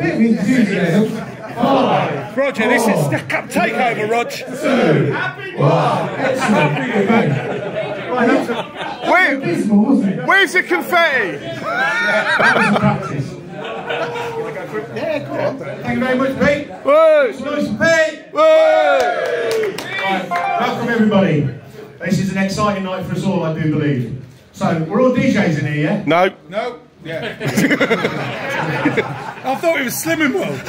bit of enthusiasm. 5, Roger, this is Stack Up Takeover, Rog. 2, 1. Excellent. Where's the confetti? That was practice. Yeah, go on. Thank you very much, Pete. Woo! Nice, Pete. Woo! Right, welcome everybody. This is an exciting night for us all, I do believe. So, we're all DJs in here, yeah? No. No. Yeah. I thought it was Slimming World.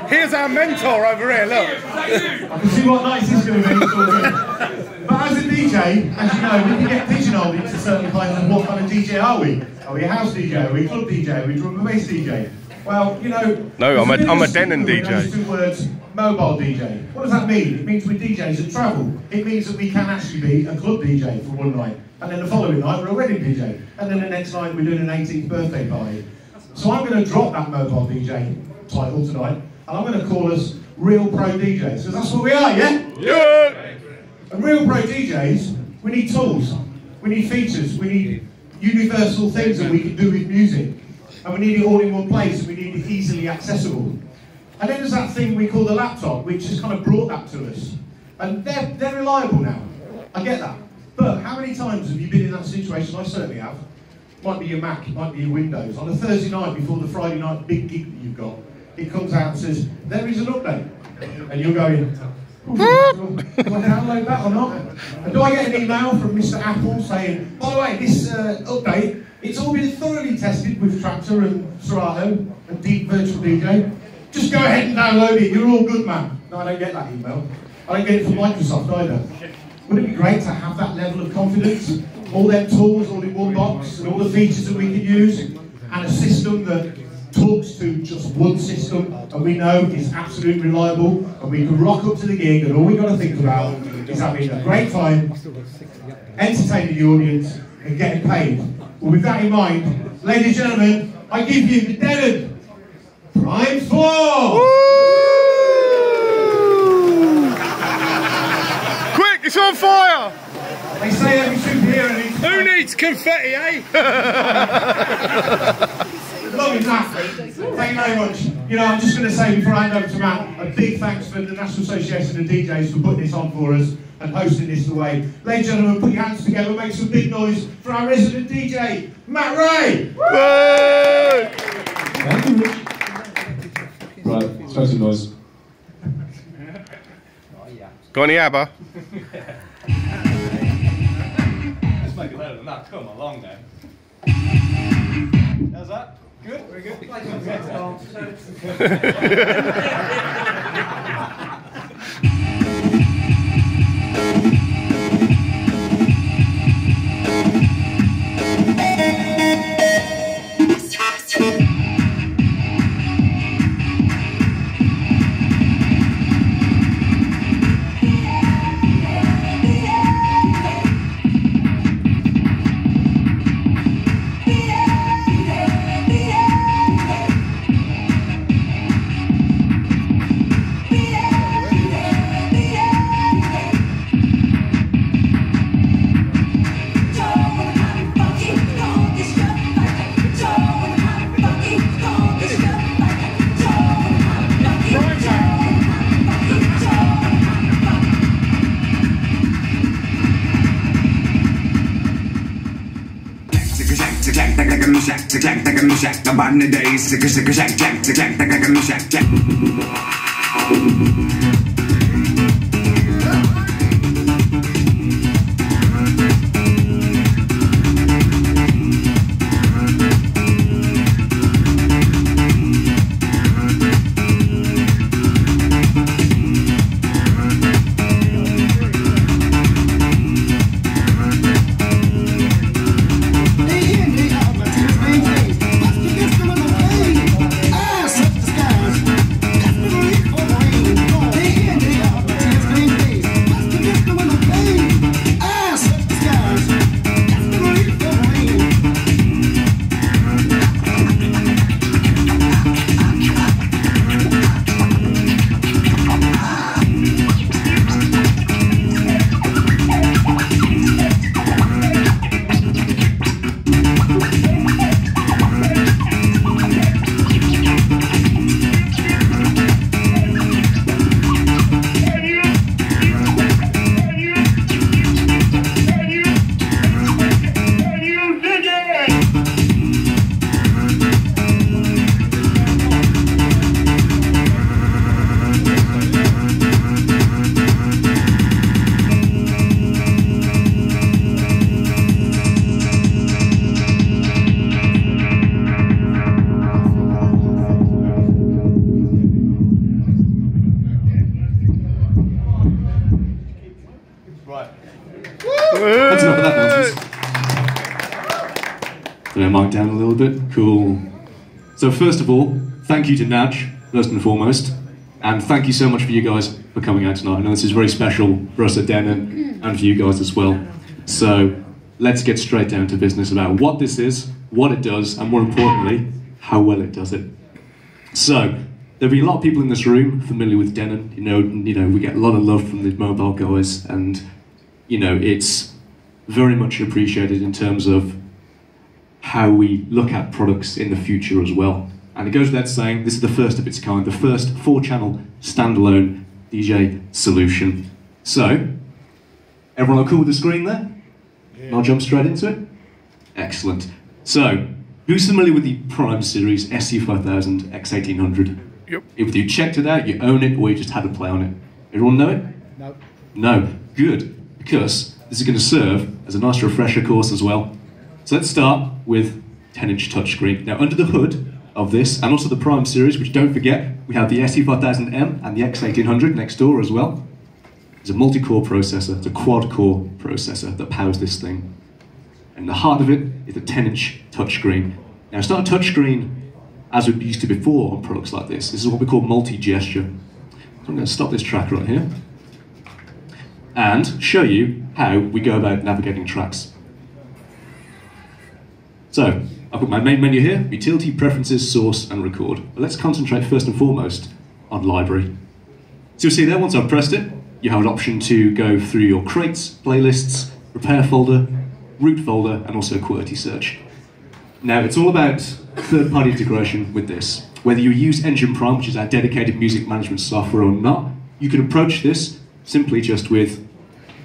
Here's our mentor over here, look. I can see what night this is going to be. But as a DJ, as you know, we can get pigeonholed into certain kinds of what kind of DJ are we? Are we a house DJ? Are we a club DJ? Are we a drum and bass DJ? Well, you know... No, I'm a Denon DJ. Those two words, mobile DJ. What does that mean? It means we're DJs that travel. It means that we can actually be a club DJ for one night. And then the following night, we're a wedding DJ. And then the next night, we're doing an 18th birthday party. So I'm going to drop that mobile DJ title tonight, and I'm going to call us Real Pro DJs, because that's what we are, yeah? Yeah! And Real Pro DJs, we need tools, we need features, we need universal things that we can do with music. And we need it all in one place, and we need it easily accessible. And then there's that thing we call the laptop, which has kind of brought that to us. And they're reliable now, I get that. But how many times have you been in that situation? I certainly have. Might be your Mac, it might be your Windows. On a Thursday night before the Friday night big gig that you've got, it comes out and says, there is an update. And you're going, do I download that or not? And do I get an email from Mr. Apple saying, by the way, this update, it's all been thoroughly tested with Tractor and Serato and Deep Virtual DJ. Just go ahead and download it, you're all good, man. No, I don't get that email. I don't get it from Microsoft either. Wouldn't it be great to have that level of confidence? All them tools all in one box, and all the features that we can use, and a system that talks to just one system, and we know is absolutely reliable, and we can rock up to the gig, and all we got to think about is having a great time, entertaining the audience, and getting paid. Well, with that in mind, ladies and gentlemen, I give you the Denon Prime 4! It's on fire! They say every superhero needs... Who needs confetti, eh? Lovely laugh. Thank you very much. You know, I'm just going to say before I hand over to Matt, a big thanks for the National Association of DJs for putting this on for us and hosting this the way. Ladies and gentlemen, put your hands together and make some big noise for our resident DJ, Matt Ray! Woo! Thank you, Rich. Right, let's make some noise. Got any ABBA? Let's make it better than that. Come along then. How's that? Good? Very good. I'm on the days, down a little bit. Cool. So first of all, thank you to NADJ, first and foremost. And thank you so much for you guys for coming out tonight. I know this is very special for us at Denon and for you guys as well. So let's get straight down to business about what this is, what it does, and more importantly, how well it does it. So there'll be a lot of people in this room familiar with Denon. You know, we get a lot of love from the mobile guys, and it's very much appreciated in terms of how we look at products in the future as well. And it goes without saying, this is the first of its kind, the first 4-channel standalone DJ solution. So, everyone cool with the screen there? Yeah. I'll jump straight into it? Excellent. So, who's familiar with the Prime Series SC5000 X1800? Yep. If you checked it out, you own it, or you just had a play on it. Everyone know it? No. No. Good. Because this is going to serve as a nice refresher course as well. So let's start with 10-inch touchscreen. Now under the hood of this, and also the Prime Series, which don't forget, we have the SC5000M and the X1800 next door as well. It's a multi-core processor, it's a quad-core processor that powers this thing. And the heart of it is a 10-inch touchscreen. Now it's not a touchscreen as it used to before on products like this. This is what we call multi-gesture. So I'm going to stop this track right here and show you how we go about navigating tracks. So, I've got my main menu here, utility, preferences, source, and record. But let's concentrate first and foremost on library. So you'll see there, once I've pressed it, you have an option to go through your crates, playlists, repair folder, root folder, and also QWERTY search. Now, it's all about third-party integration with this. Whether you use Engine Prime, which is our dedicated music management software, or not, you can approach this simply just with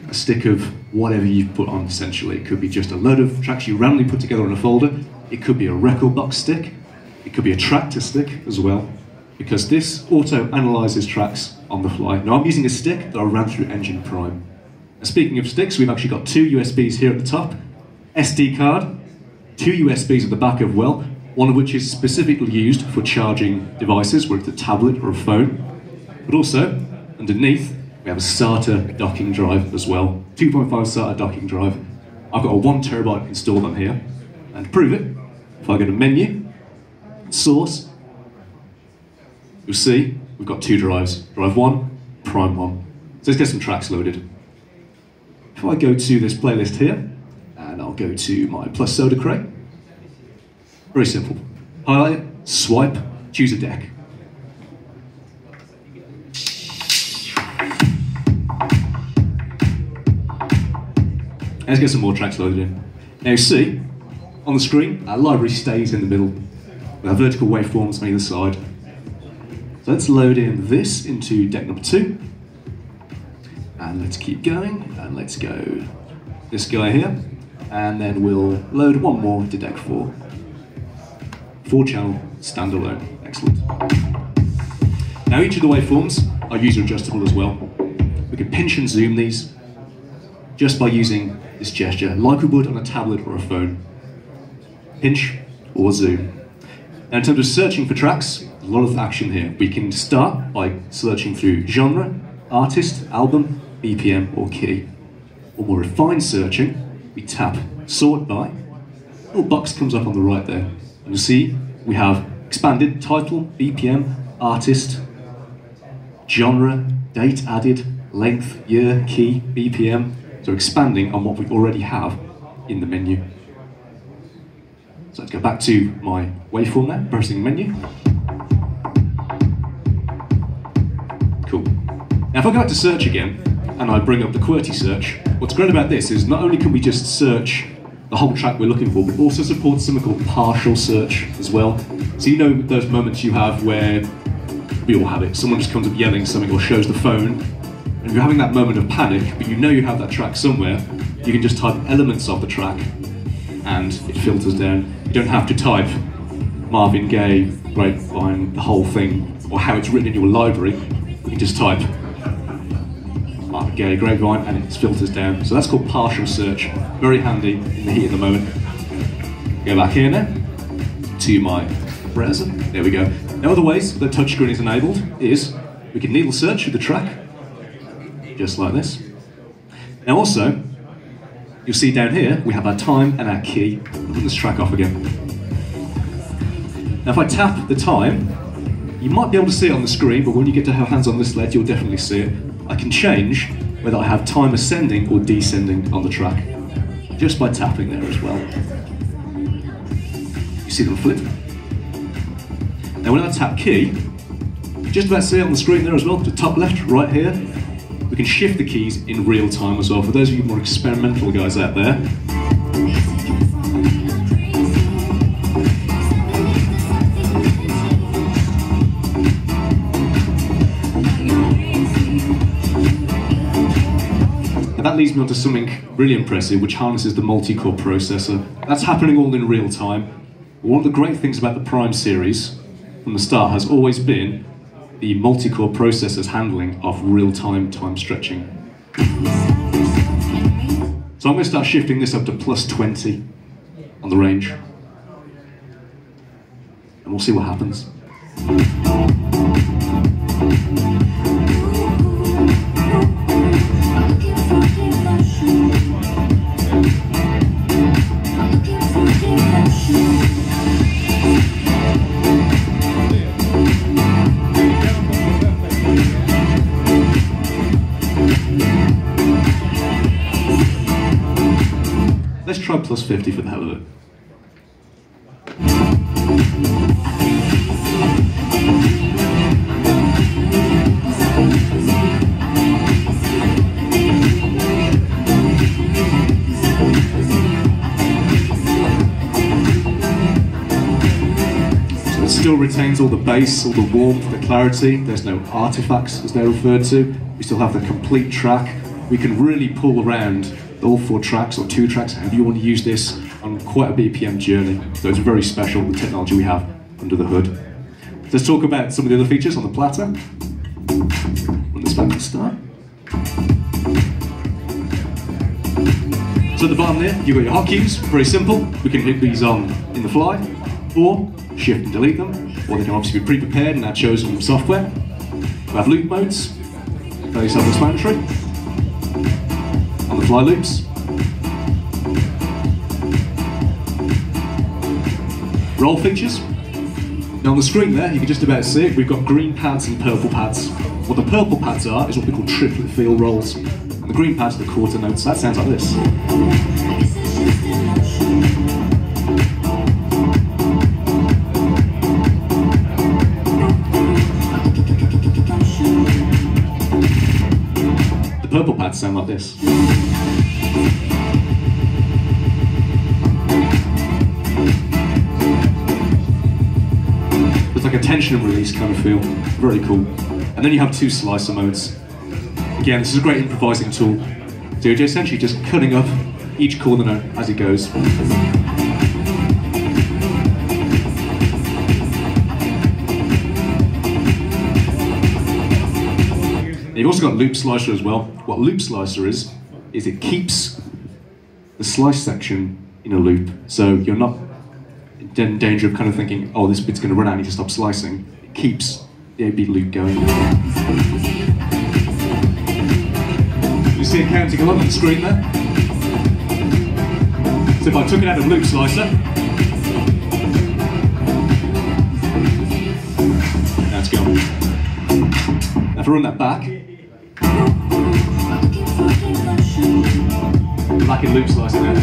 a stick of whatever you've put on, essentially. It could be just a load of tracks you randomly put together in a folder. It could be a record box stick. It could be a tractor stick as well, because this auto-analyzes tracks on the fly. Now I'm using a stick that I ran through Engine Prime. And speaking of sticks, we've actually got 2 USBs here at the top, SD card, 2 USBs at the back of well, one of which is specifically used for charging devices, whether it's a tablet or a phone. But also, underneath, we have a SATA docking drive as well, 2.5 SATA docking drive. I've got a 1 terabyte installed on here. And to prove it, if I go to menu, source, you'll see we've got 2 drives, drive 1, prime 1. So let's get some tracks loaded. If I go to this playlist here, and I'll go to my Plus Soda crate, very simple. Highlight it, swipe, choose a deck. Let's get some more tracks loaded in. Now you see, on the screen, our library stays in the middle. We have vertical waveforms on either side. So let's load in this into deck number 2. And let's keep going, and let's go this guy here. And then we'll load one more to deck 4. 4-channel, standalone, excellent. Now each of the waveforms are user adjustable as well. We can pinch and zoom these just by using this gesture, like we would on a tablet or a phone. Pinch or zoom. Now in terms of searching for tracks, a lot of action here. We can start by searching through genre, artist, album, BPM or key. Or more refined searching, we tap sort by. A little box comes up on the right there. And you'll see we have expanded title, BPM, artist, genre, date added, length, year, key, BPM. So expanding on what we already have in the menu. So let's go back to my waveform now, pressing menu. Cool. Now if I go back to search again, and I bring up the QWERTY search, what's great about this is not only can we just search the whole track we're looking for, but also supports something called partial search as well. So you know those moments you have where, we all have it, someone just comes up yelling something or shows the phone, and if you're having that moment of panic, but you know you have that track somewhere, you can just type elements of the track, and it filters down. You don't have to type Marvin Gaye, Grapevine, the whole thing, or how it's written in your library. You can just type Marvin Gaye, Grapevine, and it filters down. So that's called partial search. Very handy in the heat of the moment. Go back here now to my browser. There we go. Now other ways that touchscreen is enabled is we can needle search with the track, just like this. Now also, you'll see down here we have our time and our key. I'll put this track off again. Now if I tap the time, you might be able to see it on the screen, but when you get to have hands on this LED, you'll definitely see it. I can change whether I have time ascending or descending on the track, just by tapping there as well. You see them flip. Now when I tap key, you just about see it on the screen there as well, to top left, right here. We can shift the keys in real time as well, for those of you more experimental guys out there. And that leads me on to something really impressive, which harnesses the multi-core processor. That's happening all in real time. One of the great things about the Prime series from the start has always been the multi-core processor's handling of real-time time stretching. So I'm going to start shifting this up to plus 20 on the range. And we'll see what happens. Let's try plus 50 for the hell of it. So it still retains all the bass, all the warmth, the clarity. There's no artifacts, as they're referred to. We still have the complete track. We can really pull around all 4 tracks or 2 tracks, however you want to use this, on quite a BPM journey. So it's very special, the technology we have under the hood. Let's talk about some of the other features on the platter. When this back to start. So at the bottom there, you've got your hotkeys, very simple. We can hit these on in the fly, or shift and delete them, or they can obviously be pre-prepared in our chosen software. We have loop modes, very self-explanatory. On the fly loops. Roll features. Now on the screen there, you can just about see it, we've got green pads and purple pads. What the purple pads are is what we call triplet feel rolls. And the green pads are the quarter notes. That sounds like this. The purple pads sound like this. It's like a tension and release kind of feel. Very cool. And then you have 2 slicer modes. Again, this is a great improvising tool. So you're essentially just cutting up each corner note as it goes. You've also got loop slicer as well. What loop slicer is it keeps the slice section in a loop. So you're not in danger of kind of thinking, oh, this bit's going to run out, I need to stop slicing. It keeps the A-beat loop going. You see it counting along on the screen there? So if I took it out of loop slicer, now it's gone. Now if I run that back, back in loop slicer now.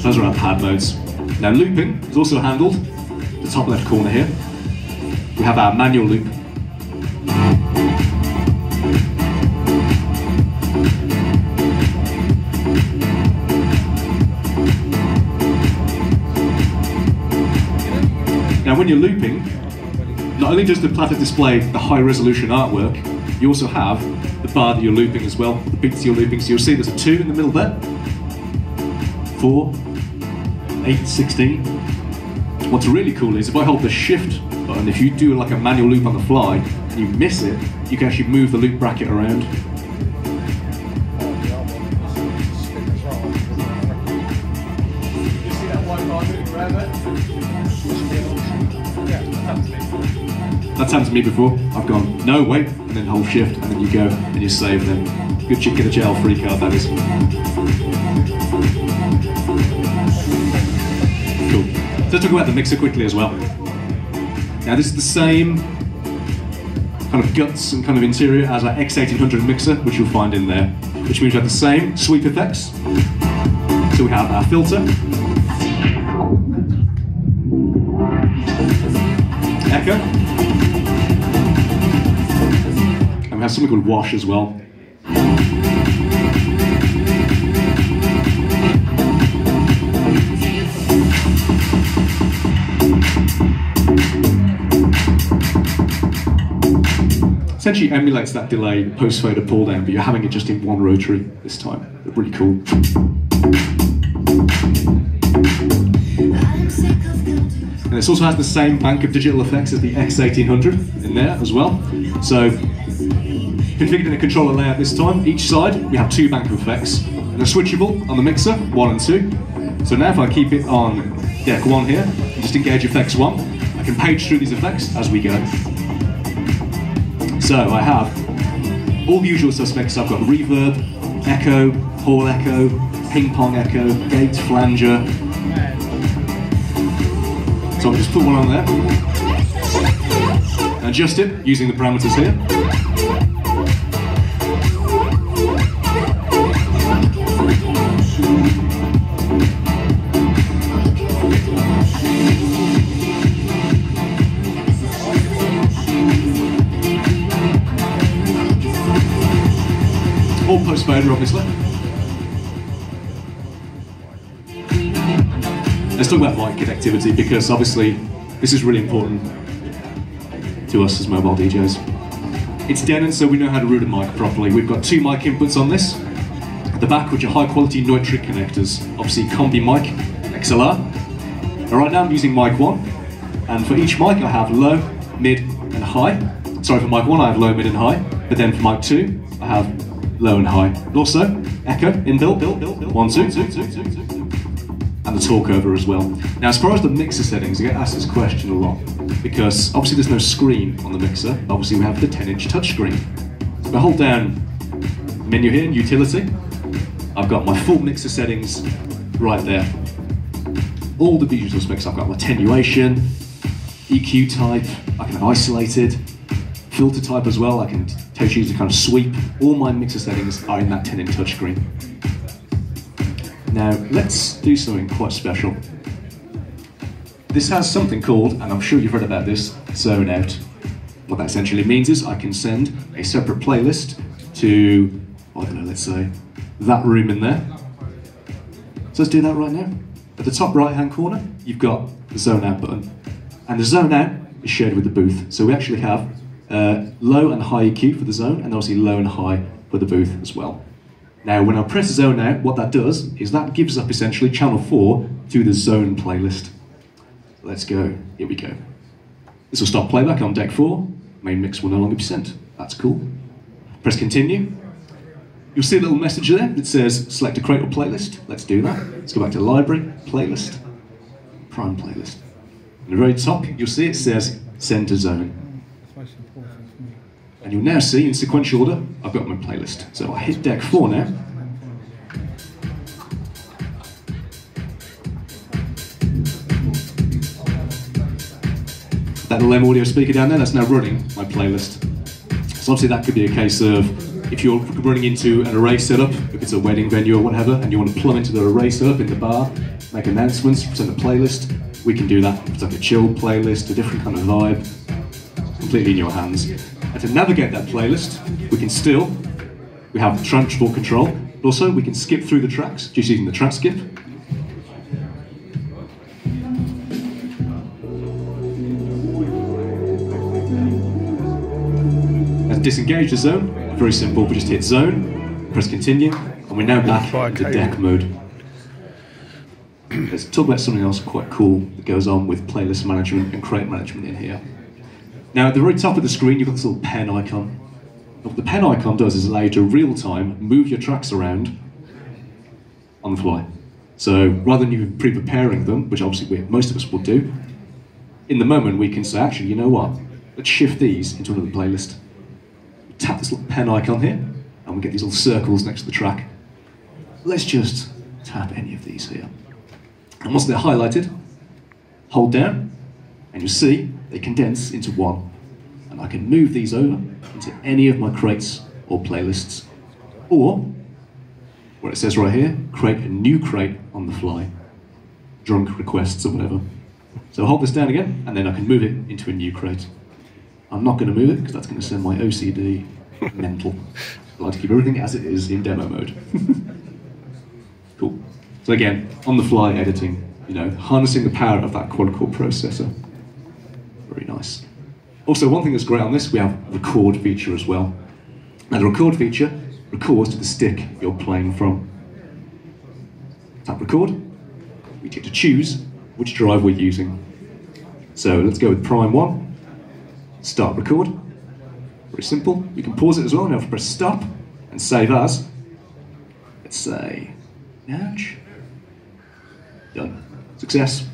Those are our pad modes. Now looping is also handled, the top left corner here. We have our manual loop. Now when you're looping, not only does the platter display the high resolution artwork, you also have the bar that you're looping as well, the beats you're looping. So you'll see there's a 2 in the middle there, 4, 8, 16. What's really cool is if I hold the shift button, if you do like a manual loop on the fly and you miss it, you can actually move the loop bracket around. That's happened to me before. I've gone, no, wait, and then hold shift, and then you go, and you save them. Good chick get a jail free card, that is. Cool. So let's talk about the mixer quickly as well. Now this is the same kind of guts and kind of interior as our X1800 mixer, which you'll find in there, which means we have the same sweep effects. So we have our filter, echo, and we have something called wash as well. Essentially emulates that delay post-fader pull down, but you're having it just in one rotary this time. They're really cool. And this also has the same bank of digital effects as the X1800 in there as well. So, configured in a controller layout this time, each side we have 2 bank of effects, and they're switchable on the mixer, 1 and 2. So now if I keep it on deck 1 here, and just engage effects 1, I can page through these effects as we go. So I have all the usual suspects. I've got reverb, echo, hall echo, ping pong echo, gate, flanger. So I'll just put one on there, and adjust it using the parameters here. All post-fader, obviously. Let's talk about mic connectivity, because obviously this is really important to us as mobile DJs. It's Denon, so we know how to route a mic properly. We've got 2 mic inputs on this. At the back, which are high-quality Neutrik connectors. Obviously, combi mic, XLR. Now, right now I'm using mic 1, and for each mic I have low, mid, and high. Sorry, for mic 1 I have low, mid, and high, but then for mic 2 I have low and high. And also, echo, inbuilt, 1, 2, and the talk over as well. Now, as far as the mixer settings, I get asked this question a lot, because obviously there's no screen on the mixer. Obviously we have the 10-inch touchscreen. So if I hold down menu here, utility, I've got my full mixer settings right there. All the digital specs, I've got my attenuation, EQ type, I can have isolated, filter type as well, I can choose to kind of sweep. All my mixer settings are in that 10-inch touchscreen. Now, let's do something quite special. This has something called, and I'm sure you've heard about this, zone out. What that essentially means is I can send a separate playlist to, I don't know, let's say, that room in there. So let's do that right now. At the top right-hand corner, you've got the zone out button. And the zone out is shared with the booth. So we actually have low and high EQ for the zone, and obviously low and high for the booth as well. Now, when I press zone out, what that does is that gives up essentially channel 4 to the zone playlist. Let's go. Here we go. This will stop playback on deck 4. Main mix will no longer be sent. That's cool. Press continue. You'll see a little message there that says select a crate or playlist. Let's do that. Let's go back to library, playlist, prime playlist. At the very top, you'll see it says send to zone. And you'll now see, in sequential order, I've got my playlist. So I hit deck 4 now. That LM audio speaker down there, that's now running my playlist. So obviously that could be a case of, if you're running into an array setup, if it's a wedding venue or whatever, and you want to plumb into the array setup in the bar, make announcements, present a playlist, we can do that. If it's like a chill playlist, a different kind of vibe, completely in your hands. And to navigate that playlist, we have transport control, but also we can skip through the tracks, just using the track skip. And disengage the zone, very simple, we just hit zone, press continue, and we're now back into deck mode. Let's talk about something else quite cool that goes on with playlist management and crate management in here. Now, at the very top of the screen, you've got this little pen icon. What the pen icon does is allow you to real-time move your tracks around on the fly. So rather than you pre-preparing them, which obviously most of us will do, in the moment we can say, actually, you know what? let's shift these into another playlist. Tap this little pen icon here, and we get these little circles next to the track. Let's just tap any of these here. And once they're highlighted, hold down, and you'll see they condense into one. And I can move these over into any of my crates or playlists. Or, where it says right here, create a new crate on the fly. Drunk requests or whatever. So I'll hold this down again, and then I can move it into a new crate. I'm not going to move it, because that's going to send my OCD mental. I like to keep everything as it is in demo mode. Cool. So again, on the fly editing, you know, harnessing the power of that quad-core processor. Very nice. Also, one thing that's great on this, we have a record feature as well. Now the record feature records to the stick you're playing from. Tap record, we get to choose which drive we're using. So let's go with Prime 1. Start record. Very simple. We can pause it as well. Now if we press stop and save as, let's say NADJ. Done. Success.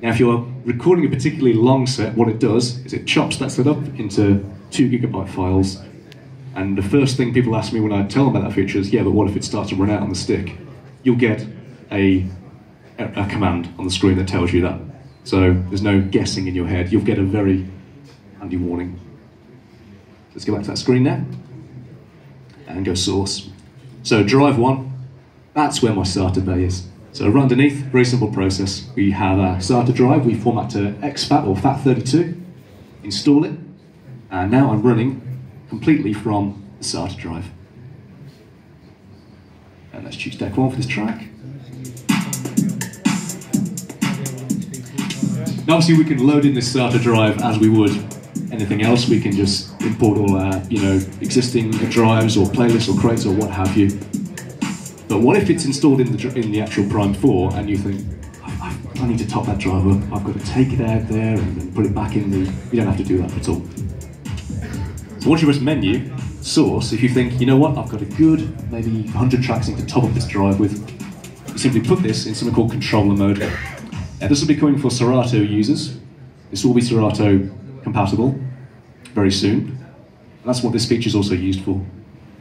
Now if you're recording a particularly long set, what it does is it chops that set up into 2 GB files. And the first thing people ask me when I tell them about that feature is, yeah, but what if it starts to run out on the stick? You'll get a command on the screen that tells you that. So there's no guessing in your head. You'll get a very handy warning. Let's go back to that screen now and go source. So drive 1, that's where my SATA bay is. So right underneath, very simple process. We have a SATA drive, we format to exFAT or FAT32, install it, and now I'm running completely from the SATA drive. And let's choose deck 1 for this track. Now obviously we can load in this SATA drive as we would anything else. We can just import all our, existing drives or playlists or crates or what have you. But what if it's installed in the actual Prime 4 and you think, I need to top that drive up, I've got to take it out there and then put it back in the... You don't have to do that at all. So once you press menu, source, if you think, you know what, I've got a good, maybe 100 tracks I need to top up this drive with, you simply put this in something called controller mode. Now this will be coming for Serato users. This will be Serato compatible very soon. And that's what this feature is also used for.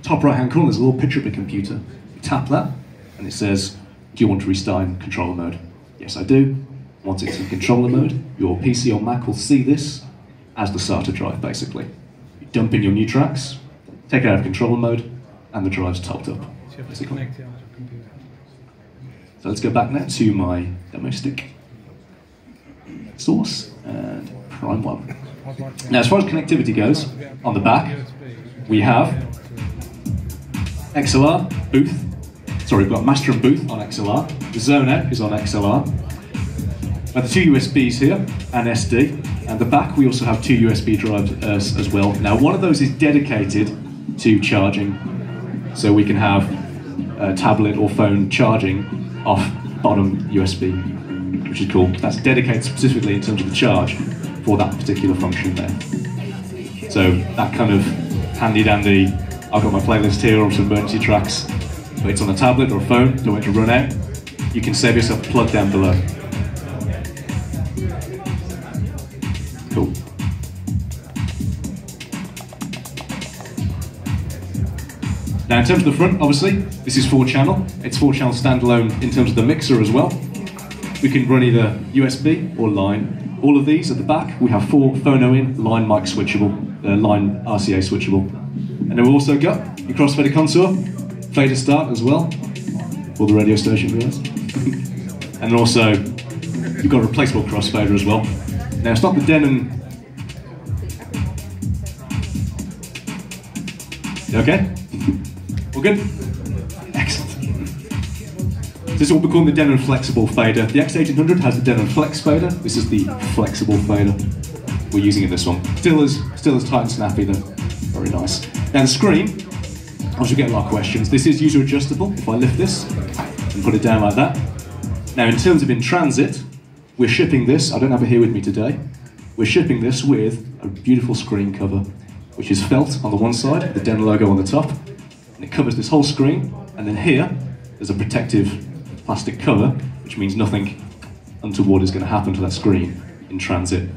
Top right hand corner, there's a little picture of a computer. Tap that, and it says, do you want to restart in controller mode? Yes, I do. Once it's in controller mode, your PC or Mac will see this as the SATA drive, basically. You dump in your new tracks, take it out of controller mode, and the drive's topped up, basically. So let's go back now to my demo stick. Source, and Prime 1. Now, as far as connectivity goes, on the back, we have XLR, booth. Sorry, we've got master and booth on XLR. The zone out is on XLR. We have the 2 USBs here, and SD. And the back, we also have 2 USB drives as well. Now, one of those is dedicated to charging. So we can have a tablet or phone charging off bottom USB, which is cool. That's dedicated specifically in terms of the charge for that particular function there. So that kind of handy-dandy, I've got my playlist here on some emergency tracks, but it's on a tablet or a phone, don't want it to run out, you can save yourself a plug down below. Cool. Now in terms of the front, obviously, this is 4-channel. It's 4-channel standalone in terms of the mixer as well. We can run either USB or line. All of these at the back, we have 4 phono in, line mic switchable, line RCA switchable. And then we've also got your crossfader contour, fader start as well, for the radio station viewers. And then also, you've got a replaceable crossfader as well. Now it's not the Denon. You okay? All good? Excellent. This is what we call the Denon flexible fader. The X1800 has the Denon flex fader. This is the flexible fader we're using in this one. Still as tight and snappy though. Very nice. Now the screen, obviously getting a lot of questions. This is user adjustable. If I lift this and put it down like that. Now in terms of in transit, we're shipping this, I don't have it here with me today, we're shipping this with a beautiful screen cover, which is felt on the one side, the Denon logo on the top, and it covers this whole screen, and then here, there's a protective plastic cover, which means nothing untoward is going to happen to that screen in transit.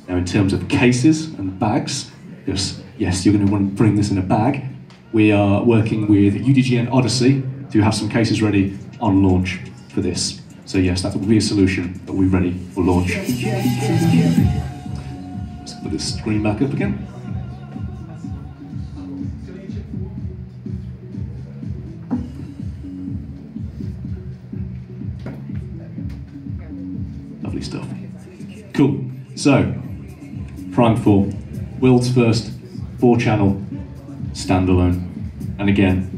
Now, in terms of cases and bags, because yes, you're going to want to bring this in a bag, we are working with UDG and Odyssey to have some cases ready on launch for this. So yes, that will be a solution that we're ready for launch. Let's put this screen back up again. Lovely stuff. Cool. So, Prime 4, world's first 4-channel standalone. And again,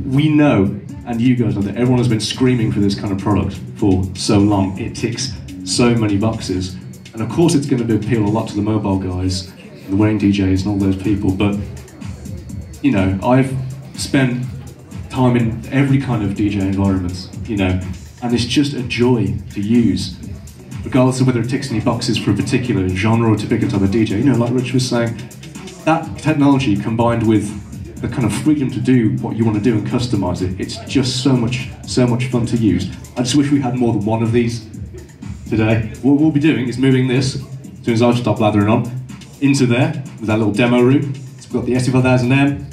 we know, and you guys know, that everyone has been screaming for this kind of product for so long. It ticks so many boxes. And of course it's going to appeal a lot to the mobile guys, and the wedding DJs and all those people, but you know, I've spent time in every kind of DJ environment, you know, and it's just a joy to use, regardless of whether it ticks any boxes for a particular genre or a particular type of DJ. You know, like Rich was saying, that technology combined with the kind of freedom to do what you want to do and customize it, it's just so much fun to use. I just wish we had more than one of these today. What we'll be doing is moving this, as soon as I stop lathering on, into there with that little demo room. So we've got the ST5000M,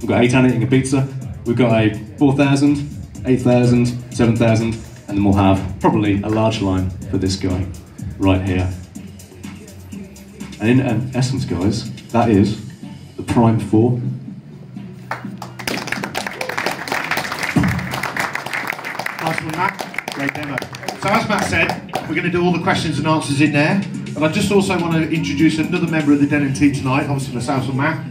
we've got 800 in pizza, we've got a 4000, 8000, 7000, and then we'll have probably a large line for this guy right here. And in essence, guys, that is the Prime 4. Nice one, Matt. Great demo. So as Matt said, we're going to do all the questions and answers in there. But I just also want to introduce another member of the Denon team tonight, obviously myself and Matt.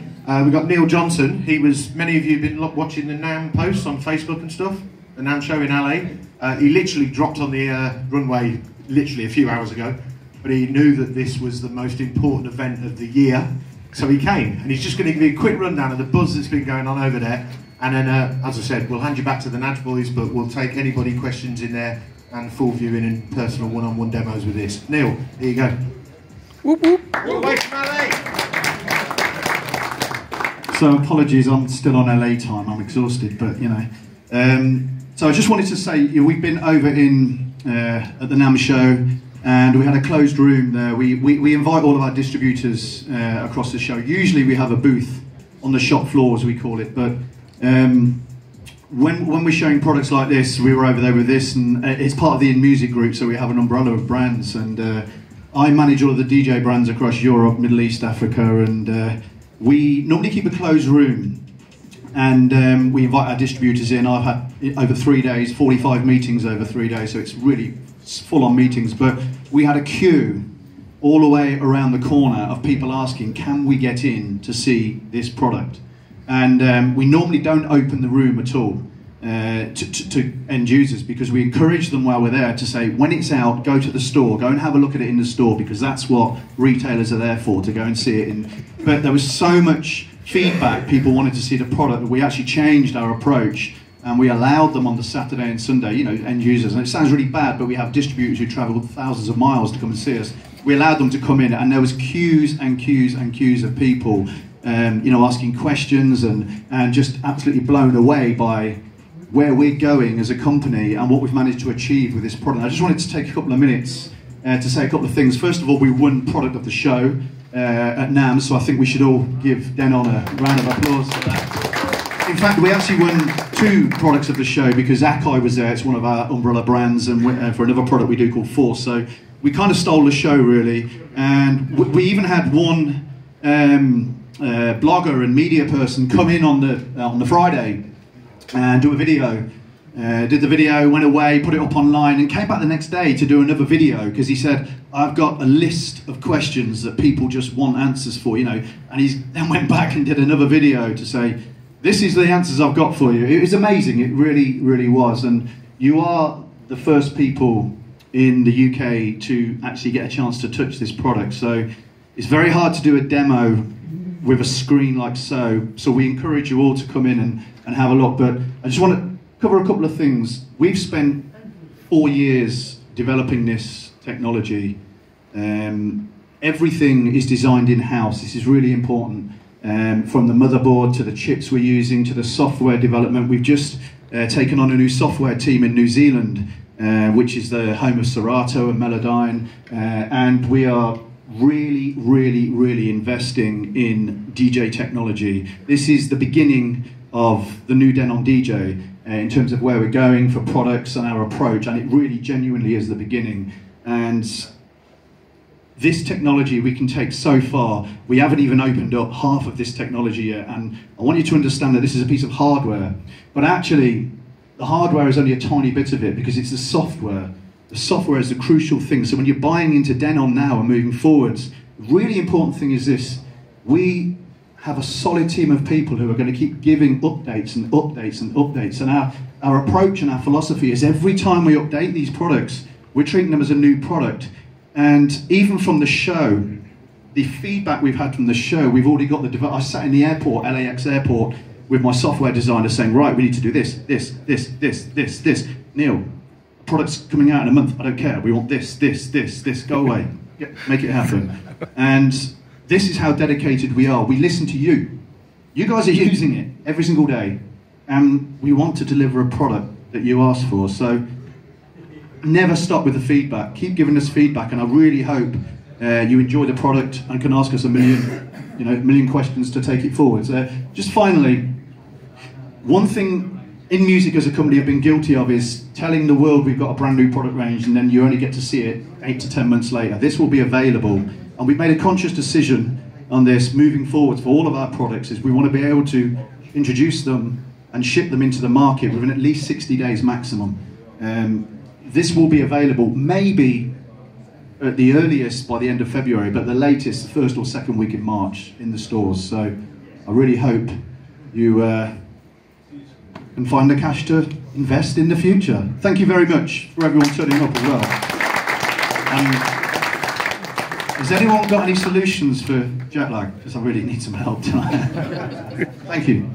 We've got Neil Johnson. Many of you have been watching the NAMM posts on Facebook and stuff, the NAMM show in LA. He literally dropped on the runway literally a few hours ago, but he knew that this was the most important event of the year, so he came. And he's just going to give you a quick rundown of the buzz that's been going on over there. And then, as I said, we'll hand you back to the NADJ boys, but we'll take anybody questions in there and full viewing and personal one-on-one demos with this. Neil, here you go. Whoop whoop. All the way from LA. So apologies, I'm still on LA time, I'm exhausted, but you know. So I just wanted to say, you know, we've been over in at the NAMM show, and we had a closed room there. We invite all of our distributors across the show. Usually we have a booth on the shop floor, as we call it, but when we're showing products like this, we were over there with this, and it's part of the In Music group, so we have an umbrella of brands, and I manage all of the DJ brands across Europe, Middle East, Africa, and we normally keep a closed room, and we invite our distributors in. I've had over 3 days, 45 meetings over 3 days, so it's really full-on meetings, but we had a queue all the way around the corner of people asking, can we get in to see this product? And we normally don't open the room at all to end users, because we encourage them while we're there to say, when it's out, go to the store, go and have a look at it in the store, because that's what retailers are there for, to go and see it. But there was so much feedback, people wanted to see the product, that we actually changed our approach, and we allowed them on the Saturday and Sunday, you know, end users. And it sounds really bad, but we have distributors who travel thousands of miles to come and see us. We allowed them to come in, and there was queues and queues and queues of people, you know, asking questions and just absolutely blown away by where we're going as a company and what we've managed to achieve with this product. I just wanted to take a couple of minutes to say a couple of things. First of all, we won Product of the Show at NAMM, so I think we should all give Denon a round of applause for that. In fact, we actually won 2 products of the show because Akai was there. It's one of our umbrella brands, and for another product we do called Force. So we kind of stole the show, really. And we even had one blogger and media person come in on the Friday and do a video. Did the video, went away, put it up online, and came back the next day to do another video, because he said, I've got a list of questions that people just want answers for, you know. And he then went back and did another video to say, this is the answers I've got for you. It was amazing, it really, really was. And you are the first people in the UK to actually get a chance to touch this product. So it's very hard to do a demo with a screen like so. So we encourage you all to come in and have a look. But I just want to cover a couple of things. We've spent 4 years developing this technology. Everything is designed in-house. This is really important. From the motherboard to the chips we're using to the software development. We've just taken on a new software team in New Zealand, which is the home of Serato and Melodyne, and we are really investing in DJ technology. This is the beginning of the new Denon DJ in terms of where we're going for products and our approach, and it really genuinely is the beginning. And this technology we can take so far. We haven't even opened up half of this technology yet, and I want you to understand that this is a piece of hardware, but actually the hardware is only a tiny bit of it, because it's the software. The software is the crucial thing. So when you're buying into Denon now and moving forwards, the really important thing is this: we have a solid team of people who are going to keep giving updates and updates and updates, and our approach and our philosophy is every time we update these products, we're treating them as a new product. And even from the show, the feedback we've had from the show, we've already got the I sat in the airport, LAX airport, with my software designer saying, right, we need to do this. Neil, product's coming out in a month, I don't care. We want this, go away. Make it happen. And this is how dedicated we are. We listen to you. You guys are using it every single day, and we want to deliver a product that you ask for. So never stop with the feedback. Keep giving us feedback, and I really hope you enjoy the product and can ask us a million questions to take it forward. So just finally, one thing in music as a company I've been guilty of is telling the world we've got a brand new product range, and then you only get to see it 8 to 10 months later. This will be available, and we've made a conscious decision on this moving forward for all of our products. Is we want to be able to introduce them and ship them into the market within at least 60 days maximum. This will be available maybe at the earliest by the end of February, but the latest, the first or second week in March in the stores. So I really hope you can find the cash to invest in the future. Thank you very much for everyone turning up as well. Has anyone got any solutions for jet lag? Because I really need some help tonight. Thank you.